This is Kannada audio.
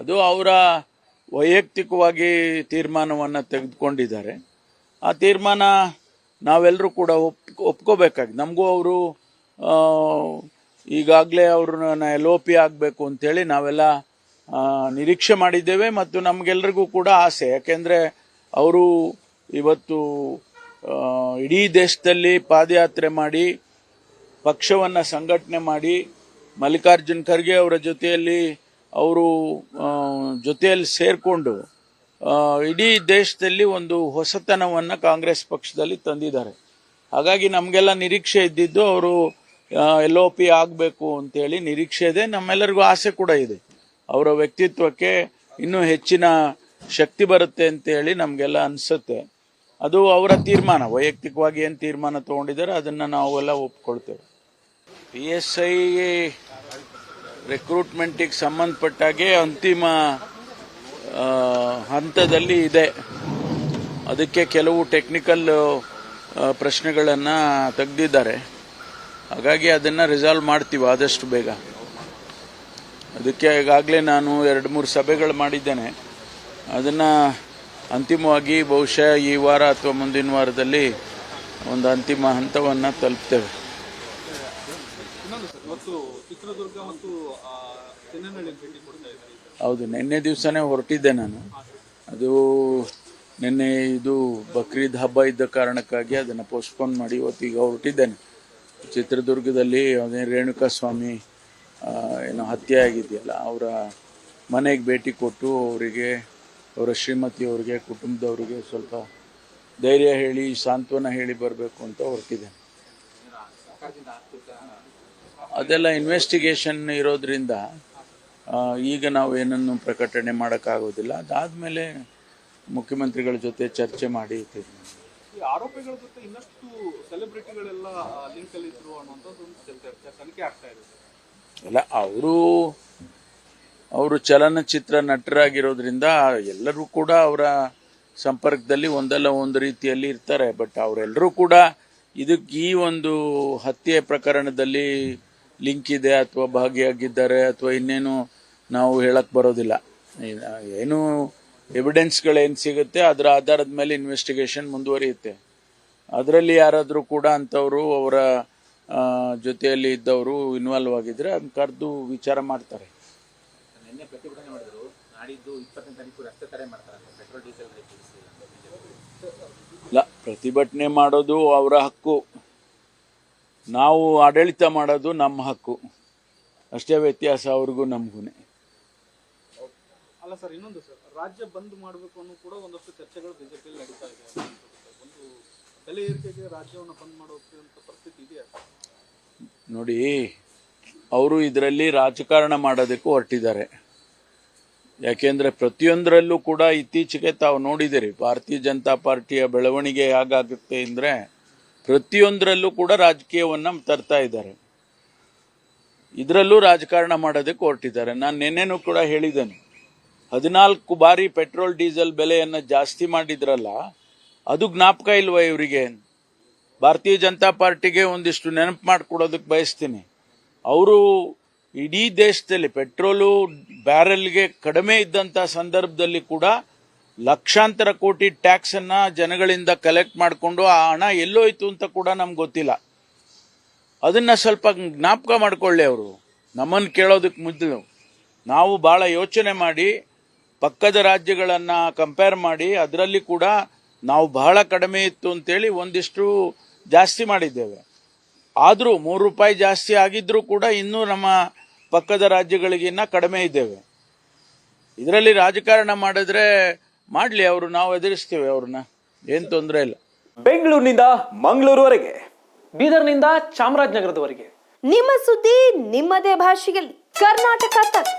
ಅದು ಅವರ ವೈಯಕ್ತಿಕವಾಗಿ ತೀರ್ಮಾನವನ್ನು ತೆಗೆದುಕೊಂಡಿದ್ದಾರೆ. ಆ ತೀರ್ಮಾನ ನಾವೆಲ್ಲರೂ ಕೂಡ ಒಪ್ಕೋಬೇಕಾಗಿ, ನಮಗೂ ಅವರು ಈಗಾಗಲೇ ಅವ್ರನ್ನ LOP ಆಗಬೇಕು ಅಂತೇಳಿ ನಾವೆಲ್ಲ ನಿರೀಕ್ಷೆ ಮಾಡಿದ್ದೇವೆ. ಮತ್ತು ನಮಗೆಲ್ಲರಿಗೂ ಕೂಡ ಆಸೆ, ಯಾಕೆಂದರೆ ಅವರು ಇವತ್ತು ಇಡೀ ದೇಶದಲ್ಲಿ ಪಾದಯಾತ್ರೆ ಮಾಡಿ ಪಕ್ಷವನ್ನು ಸಂಘಟನೆ ಮಾಡಿ ಮಲ್ಲಿಕಾರ್ಜುನ್ ಖರ್ಗೆ ಅವರ ಜೊತೆಯಲ್ಲಿ ಸೇರಿಕೊಂಡು ಇಡೀ ದೇಶದಲ್ಲಿ ಒಂದು ಹೊಸತನವನ್ನು ಕಾಂಗ್ರೆಸ್ ಪಕ್ಷದಲ್ಲಿ ತಂದಿದ್ದಾರೆ. ಹಾಗಾಗಿ ನಮಗೆಲ್ಲ ನಿರೀಕ್ಷೆ ಇದ್ದಿದ್ದು ಅವರು LOP ಆಗಬೇಕು ಅಂತೇಳಿ ನಿರೀಕ್ಷೆ ಇದೆ. ನಮ್ಮೆಲ್ಲರಿಗೂ ಆಸೆ ಕೂಡ ಇದೆ, ಅವರ ವ್ಯಕ್ತಿತ್ವಕ್ಕೆ ಇನ್ನೂ ಹೆಚ್ಚಿನ ಶಕ್ತಿ ಬರುತ್ತೆ ಅಂತೇಳಿ ನಮಗೆಲ್ಲ ಅನಿಸುತ್ತೆ. ಅದು ಅವರ ತೀರ್ಮಾನ, ವೈಯಕ್ತಿಕವಾಗಿ ಏನು ತೀರ್ಮಾನ ತಗೊಂಡಿದ್ದಾರೆ ಅದನ್ನು ನಾವೆಲ್ಲ ಒಪ್ಕೊಳ್ತೇವೆ. PSI ರಿಕ್ರೂಟ್ಮೆಂಟಿಗೆ ಸಂಬಂಧಪಟ್ಟಾಗೆ ಅಂತಿಮ ಹಂತದಲ್ಲಿ ಇದೆ. ಅದಕ್ಕೆ ಕೆಲವು ಟೆಕ್ನಿಕಲ್ ಪ್ರಶ್ನೆಗಳನ್ನು ತೆಗೆದಿದ್ದಾರೆ. ಹಾಗಾಗಿ ಅದನ್ನು ರಿಸಾಲ್ವ್ ಮಾಡ್ತೀವಿ ಆದಷ್ಟು ಬೇಗ. ಅದಕ್ಕೆ ಈಗಾಗಲೇ ನಾನು 2-3 ಸಭೆಗಳು ಮಾಡಿದ್ದೇನೆ. ಅದನ್ನು ಅಂತಿಮವಾಗಿ ಬಹುಶಃ ಈ ವಾರ ಅಥವಾ ಮುಂದಿನ ವಾರದಲ್ಲಿ ಒಂದು ಅಂತಿಮ ಹಂತವನ್ನು ತಲುಪ್ತೇವೆ. ಹೌದು, ನಿನ್ನೆ ದಿವಸನೇ ಹೊರಟಿದ್ದೆ ನಾನು. ಅದು ನಿನ್ನೆ ಇದು ಬಕ್ರೀದ್ ಹಬ್ಬ ಇದ್ದ ಕಾರಣಕ್ಕಾಗಿ ಅದನ್ನು ಪೋಸ್ಟ್ಪೋನ್ ಮಾಡಿ ಇವತ್ತೀಗ ಹೊರಟಿದ್ದೇನೆ. ಚಿತ್ರದುರ್ಗದಲ್ಲಿ ಅದೇ ರೇಣುಕಾ ಸ್ವಾಮಿ ಏನೋ ಹತ್ಯೆ ಆಗಿದೆಯಲ್ಲ, ಅವರ ಮನೆಗೆ ಭೇಟಿ ಕೊಟ್ಟು ಅವರಿಗೆ, ಅವರ ಶ್ರೀಮತಿಯವರಿಗೆ, ಕುಟುಂಬದವರಿಗೆ ಸ್ವಲ್ಪ ಧೈರ್ಯ ಹೇಳಿ ಸಾಂತ್ವನ ಹೇಳಿ ಬರಬೇಕು ಅಂತ ಹೊರಟಿದ್ದೇನೆ. ಅದೆಲ್ಲ ಇನ್ವೆಸ್ಟಿಗೇಷನ್ ಇರೋದ್ರಿಂದ ಈಗ ನಾವು ಏನನ್ನು ಪ್ರಕಟಣೆ ಮಾಡೋಕ್ಕಾಗೋದಿಲ್ಲ. ಅದಾದಮೇಲೆ ಮುಖ್ಯಮಂತ್ರಿಗಳ ಜೊತೆ ಚರ್ಚೆ ಮಾಡಿ ಆರೋಪಿಗಳ ಜೊತೆ ಇನ್ನಷ್ಟು ಸೆಲೆಬ್ರಿಟಿಗಳೆಲ್ಲ ಲಿಂಕ್ ಅಲ್ಲಿ ಇದ್ರು ಅನ್ನುವಂಥದ್ದು ತನಿಖೆ ಆಗ್ತಾ ಇದೆ. ಅಲ್ಲ, ಅವರು ಚಲನಚಿತ್ರ ನಟರಾಗಿರೋದ್ರಿಂದ ಎಲ್ಲರೂ ಕೂಡ ಅವರ ಸಂಪರ್ಕದಲ್ಲಿ ಒಂದಲ್ಲ ಒಂದು ರೀತಿಯಲ್ಲಿ ಇರ್ತಾರೆ. ಬಟ್ ಅವರೆಲ್ಲರೂ ಕೂಡ ಈ ಒಂದು ಹತ್ಯೆ ಪ್ರಕರಣದಲ್ಲಿ ಲಿಂಕ್ ಇದೆ ಅಥವಾ ಭಾಗಿಯಾಗಿದ್ದಾರೆ ಅಥವಾ ಇನ್ನೇನು ನಾವು ಹೇಳಕ್ ಬರೋದಿಲ್ಲ. ಏನು ಎವಿಡೆನ್ಸ್ಗಳೇನು ಸಿಗುತ್ತೆ ಅದರ ಆಧಾರದ ಮೇಲೆ ಇನ್ವೆಸ್ಟಿಗೇಷನ್ ಮುಂದುವರಿಯುತ್ತೆ. ಅದರಲ್ಲಿ ಯಾರಾದರೂ ಕೂಡ ಅಂಥವರು ಅವರ ಜೊತೆಯಲ್ಲಿ ಇದ್ದವರು ಇನ್ವಾಲ್ವ್ ಆಗಿದ್ರೆ ಅದನ್ನ ಕರೆದು ವಿಚಾರ ಮಾಡ್ತಾರೆ. ಇಲ್ಲ, ಪ್ರತಿಭಟನೆ ಮಾಡೋದು ಅವರ ಹಕ್ಕು, ನಾವು ಆಡಳಿತ ಮಾಡೋದು ನಮ್ಮ ಹಕ್ಕು, ಅಷ್ಟೇ ವ್ಯತ್ಯಾಸ ಅವ್ರಿಗೂ ನಮಗೂ. ಅಲ್ಲ ಸರ್, ಇನ್ನೊಂದು ಸರ್, ರಾಜ್ಯ ಬಂದ್ ಮಾಡಬೇಕು ಅನ್ನೋ ಕೂಡ ಒಂದಷ್ಟು ಚರ್ಚೆಗಳು ಬಿಜೆಪಿಯಲ್ಲಿ ನಡೀತಾ ಇದೆ. ಒಂದು ಬೆಲೆ ಏರಿಕೆಗೆ ರಾಜ್ಯವನ್ನು ಬಂದ್ ಮಾಡುವಂತ ಪರಿಸ್ಥಿತಿ ಇದೆಯಾ? ನೋಡಿ, ಅವರು ಇದರಲ್ಲಿ ರಾಜಕಾರಣ ಮಾಡೋದಕ್ಕೂ ಹೊರಟಿದ್ದಾರೆ. ಯಾಕೆಂದ್ರೆ ಪ್ರತಿಯೊಂದರಲ್ಲೂ ಕೂಡ ಇತ್ತೀಚೆಗೆ ತಾವು ನೋಡಿದಿರಿ, ಭಾರತೀಯ ಜನತಾ ಪಾರ್ಟಿಯ ಬೆಳವಣಿಗೆ ಹೇಗಾಗುತ್ತೆ ಅಂದರೆ ಪ್ರತಿಯೊಂದರಲ್ಲೂ ಕೂಡ ರಾಜಕೀಯವನ್ನು ತರ್ತಾ ಇದ್ದಾರೆ. ಇದರಲ್ಲೂ ರಾಜಕಾರಣ ಮಾಡೋದಕ್ಕೆ ಹೊರಟಿದ್ದಾರೆ. ನಾನು ನಿನ್ನೆನೂ ಕೂಡ ಹೇಳಿದ್ದೇನೆ, 14 ಬಾರಿ ಪೆಟ್ರೋಲ್ ಡೀಸೆಲ್ ಬೆಲೆಯನ್ನು ಜಾಸ್ತಿ ಮಾಡಿದ್ರಲ್ಲ, ಅದು ಜ್ಞಾಪಕ ಇಲ್ವಾ ಇವರಿಗೆ? ಭಾರತೀಯ ಜನತಾ ಪಾರ್ಟಿಗೆ ಒಂದಿಷ್ಟು ನೆನಪು ಮಾಡಿಕೊಡೋದಕ್ಕೆ ಬಯಸ್ತೀನಿ. ಅವರು ಇಡೀ ದೇಶದಲ್ಲಿ ಪೆಟ್ರೋಲು ಬ್ಯಾರೆಲ್ಗೆ ಕಡಿಮೆ ಇದ್ದಂಥ ಸಂದರ್ಭದಲ್ಲಿ ಕೂಡ ಲಕ್ಷಾಂತರ ಕೋಟಿ ಟ್ಯಾಕ್ಸನ್ನು ಜನಗಳಿಂದ ಕಲೆಕ್ಟ್ ಮಾಡಿಕೊಂಡು ಆ ಹಣ ಎಲ್ಲೋಯ್ತು ಅಂತ ಕೂಡ ನಮ್ಗೆ ಗೊತ್ತಿಲ್ಲ. ಅದನ್ನು ಸ್ವಲ್ಪ ಜ್ಞಾಪಕ ಮಾಡಿಕೊಳ್ಳಿ. ಅವರು ನಮ್ಮನ್ನು ಕೇಳೋದಕ್ಕೆ ಮೊದಲು ನಾವು ಭಾಳ ಯೋಚನೆ ಮಾಡಿ ಪಕ್ಕದ ರಾಜ್ಯಗಳನ್ನು ಕಂಪೇರ್ ಮಾಡಿ ಅದರಲ್ಲಿ ಕೂಡ ನಾವು ಬಹಳ ಕಡಿಮೆ ಇತ್ತು ಅಂತೇಳಿ ಒಂದಿಷ್ಟು ಜಾಸ್ತಿ ಮಾಡಿದ್ದೇವೆ. ಆದರೂ ₹3 ಜಾಸ್ತಿ ಆಗಿದ್ರೂ ಕೂಡ ಇನ್ನೂ ನಮ್ಮ ಪಕ್ಕದ ರಾಜ್ಯಗಳಿಗಿನ್ನ ಕಡಿಮೆ ಇದ್ದೇವೆ. ಇದರಲ್ಲಿ ರಾಜಕಾರಣ ಮಾಡಿದ್ರೆ ಮಾಡಲಿ ಅವರು, ನಾವು ಎದುರಿಸ್ತೇವೆ ಅವ್ರನ್ನ, ಏನು ತೊಂದರೆ ಇಲ್ಲ. ಬೆಂಗಳೂರಿನಿಂದ ಮಂಗಳೂರುವರೆಗೆ, ಬೀದರ್ನಿಂದ ಚಾಮರಾಜನಗರದವರೆಗೆ ನಿಮ್ಮ ಸುದ್ದಿ ನಿಮ್ಮದೇ ಭಾಷೆಯಲ್ಲಿ ಕರ್ನಾಟಕ ತಕ್.